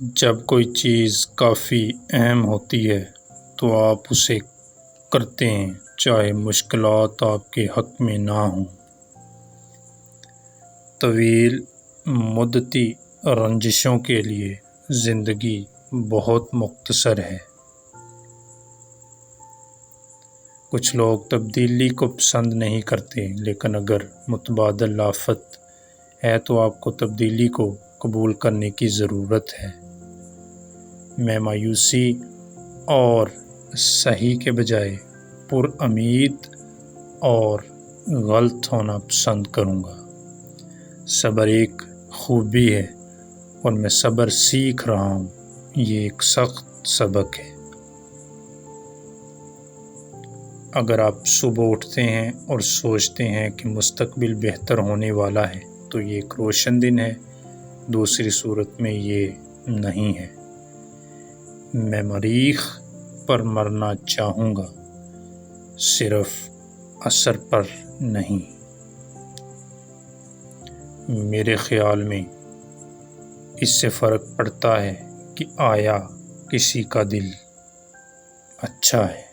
جب کوئی چیز کافی اہم ہوتی ہے تو آپ اسے کرتے ہیں چاہے مشکلات آپ کے حق میں نہ ہوں۔ طویل مدتی رنجشوں کے لیے زندگی بہت مختصر ہے۔ کچھ لوگ تبدیلی کو پسند نہیں کرتے، لیکن اگر متبادل آفت ہے تو آپ کو تبدیلی کو قبول کرنے کی ضرورت ہے۔ میں مایوسی اور صحیح کے بجائے پر امید اور غلط ہونا پسند کروں گا۔ صبر ایک خوبی ہے اور میں صبر سیکھ رہا ہوں۔ یہ ایک سخت سبق ہے۔ اگر آپ صبح اٹھتے ہیں اور سوچتے ہیں کہ مستقبل بہتر ہونے والا ہے تو یہ ایک روشن دن ہے، دوسری صورت میں یہ نہیں ہے۔ میں مریخ پر مرنا چاہوں گا، صرف اثر پر نہیں۔ میرے خیال میں اس سے فرق پڑتا ہے کہ آیا کسی کا دل اچھا ہے۔